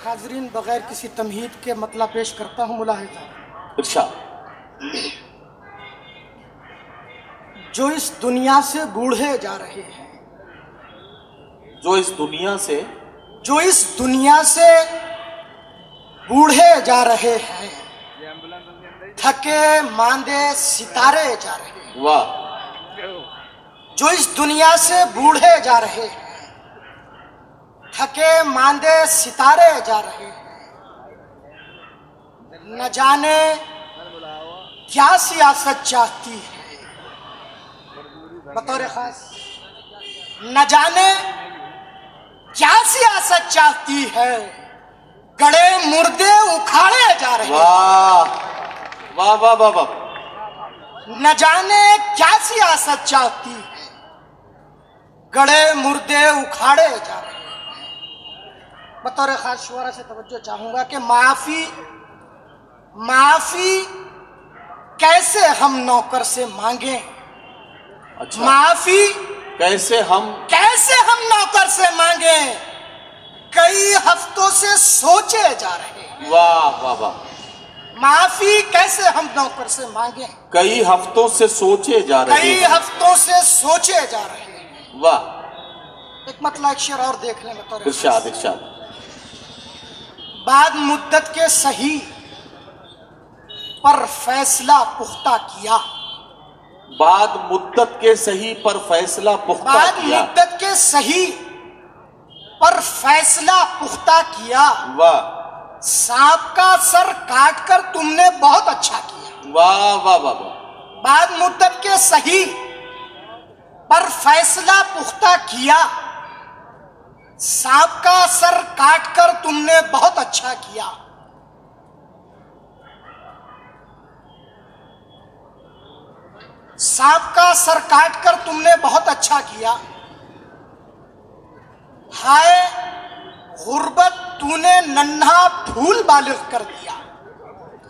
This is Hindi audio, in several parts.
हाजरीन, बगैर किसी तमहीद के मतला पेश करता हूँ। मुलाहिज़ा, इरशाद। जो इस दुनिया से बूढ़े जा रहे हैं, जो इस दुनिया से बूढ़े जा रहे हैं, थके मांदे सितारे जा रहे हैं। वाह। जो इस दुनिया से बूढ़े जा रहे हैं, थके मांदे सितारे जा रहे हैं। न जाने क्या सियासत चाहती है बतौर खास, न जाने क्या सियासत चाहती है, गड़े मुर्दे उखाड़े जा रहे हैं। वाह वाह वाह वाह वाह। न जाने क्या सियासत चाहती है, गड़े मुर्दे उखाड़े जा रहे हैं। बतौर खास शुरा से तवज्जो चाहूंगा कि माफी कैसे हम नौकर से मांगे। अच्छा, माफी कैसे हम नौकर से मांगे, कई हफ्तों से सोचे जा रहे हैं। वाह वाह वाह। माफी कैसे हम नौकर से मांगे, कई हफ्तों से सोचे जा रहे हैं। वाह। एक मतलब एक शेर और देख लें बतौर इरशाद इरशाद। बाद मुद्दत के सही पर फैसला पुख्ता किया। बाद मुद्दत के सही पर फैसला पुख्ता बाद किया। मुद्दत के सही पर फैसला पुख्ता किया। वाह। सांप का सर काटकर तुमने बहुत अच्छा किया। वाह वाह वाह वाह। बाद मुद्दत के सही पर फैसला पुख्ता किया, सांप का सर काटकर तुमने बहुत अच्छा किया। सांप का सर काटकर तुमने बहुत अच्छा किया। हाय गुर्बत तूने नन्हा फूल बालिग कर दिया।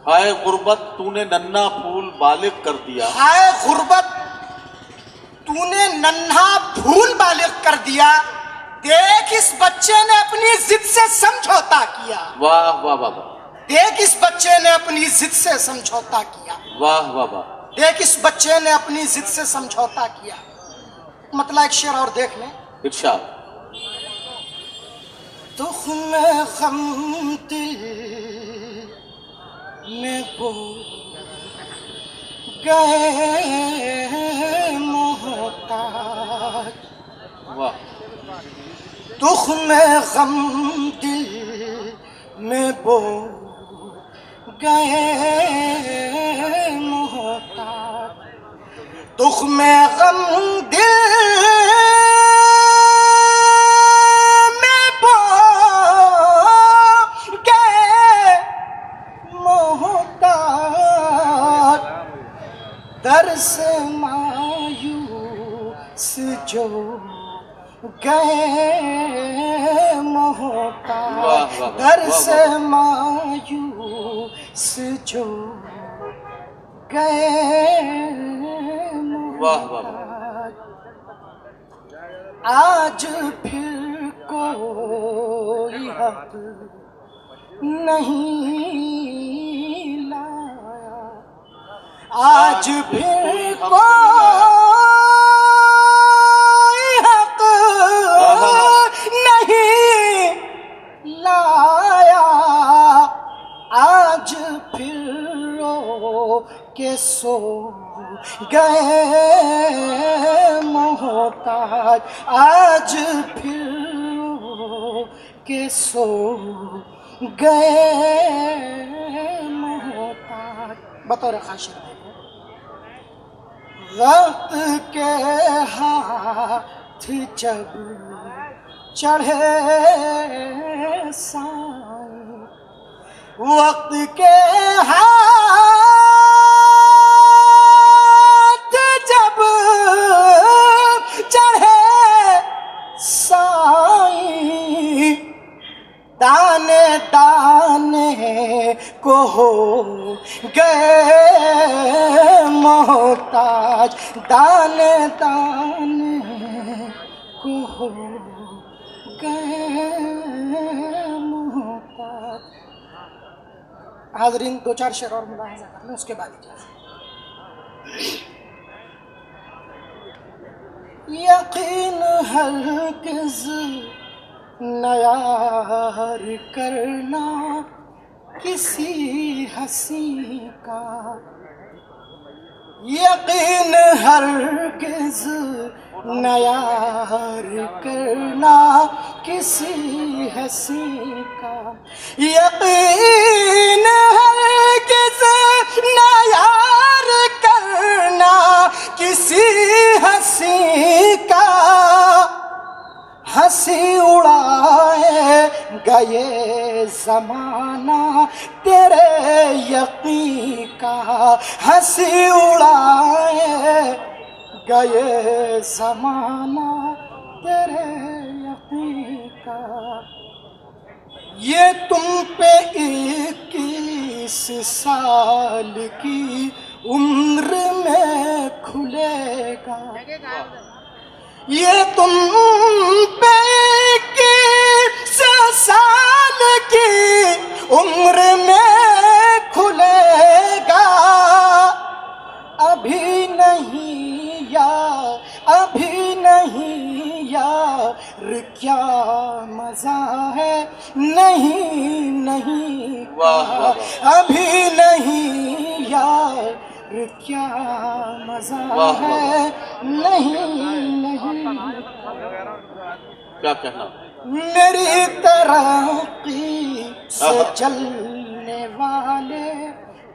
हाय गुर्बत तूने नन्हा फूल बालिग कर दिया। हाय गुर्बत तूने नन्हा फूल बालिग कर दिया। देख इस बच्चे ने अपनी जिद से समझौता किया। वाह वाह वाह वाह। देख इस बच्चे ने अपनी जिद से समझौता किया। वाह वाह वाह। देख इस बच्चे ने अपनी जिद से समझौता किया। मतलब एक शेर और देख लें। इरशाद। तुख्म गम दिल में बो गए मोहताज। वाह। तुख्म गम दिल में बो गए मोहताज। तुख्म गम दिल में बो गए मोहताज। दर से मायूस जो गए मोहताज। दर से मायूस जो गए मोहताज। आज फिर कोई हक नहीं लाया। आज फिर कोई हक नहीं लाया। आज फिर रो के सो गए मोहताज। आज फिर रो के सो गए मोहताज। बतौर खाशिर वक्त के हाथ जब चढ़े साईं, वक्त के हाथ जब चढ़े साईं, दाने दाने को हो गए मोहताज। दाने दाने को हो गए मोहताज। हाजरीन 2-4 शेर और मुलाहजा कर लें, उसके बाद इजाज़त। यकीन हरगिज़ न यार करना किसी हंसी का, यकीन हरगिज़ न यार करना किसी हंसी का, यकीन हरगिज़ न यार करना किसी हंसी का, हंसी उड़ाए गए ज़माना तेरे यकीन का, हंसी उड़ाए गए ज़माना तेरे यकीन का। ये तुम पे 21 साल की उम्र में खुलेगा, ये तुम पे 21 साल की उम्र में खुलेगा। अभी नहीं यार क्या मजा है, नहीं वाह, वाह, अभी नहीं यार क्या मजा वाह, है, नहीं क्या कहना। मेरी तरक्की से जलने वाले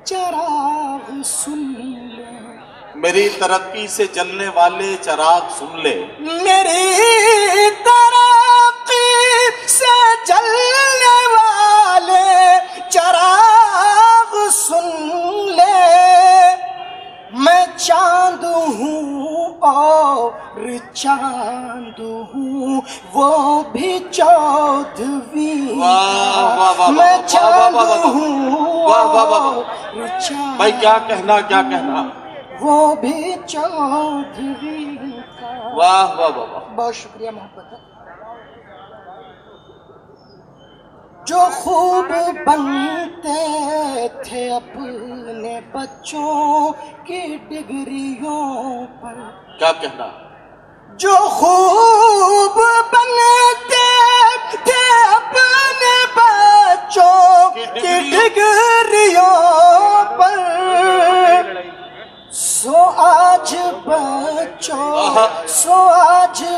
चिराग सुन ले, मेरी तरक्की से जलने वाले चिराग सुन ले, मेरी तरक्की से जलने वाले चिराग सुन ले। मैं चांद हूँ और चांद हूँ वो भी चौदहवीं का, मैं चांद हूँ और चांद भाई क्या कहना, क्या कहना। वो भी चौधरी का। वाह वाह वाह वाह। बहुत शुक्रिया मोहब्बत है। जो खूब बनते थे अपने बच्चों की डिग्रियों पर, क्या कहना। जो खूब बनते थे अपने बच्चों की डिग्रियों पर, सो आज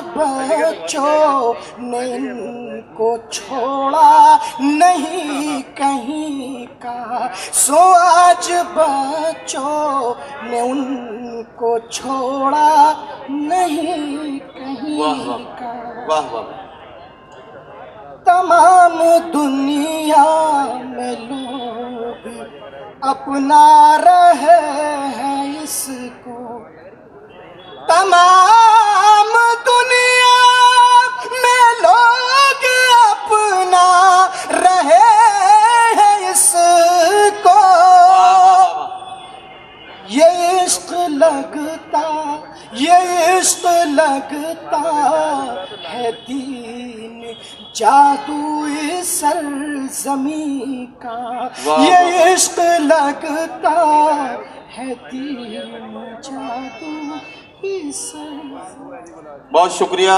बच्चों ने इनको छोड़ा नहीं कहीं का, सो आज बच्चों ने उनको छोड़ा नहीं कहीं का। वाह वाह। तमाम दुनिया में लोग अपना रहे हैं इसको, तमाम दुनिया में लोग अपना रहे हैं इसको। ये इश्क लगता है दीन जादू इस सरज़मीं का, ये इश्क लगता है दीन जादू इस सरज़मीं। बहुत शुक्रिया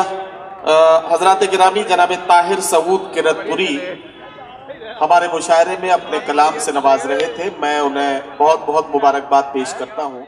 हजरात गिरामी। जनाब ताहिर सऊद किरतपुरी हमारे मुशायरे में अपने कलाम से नवाज रहे थे। मैं उन्हें बहुत बहुत मुबारकबाद पेश करता हूँ।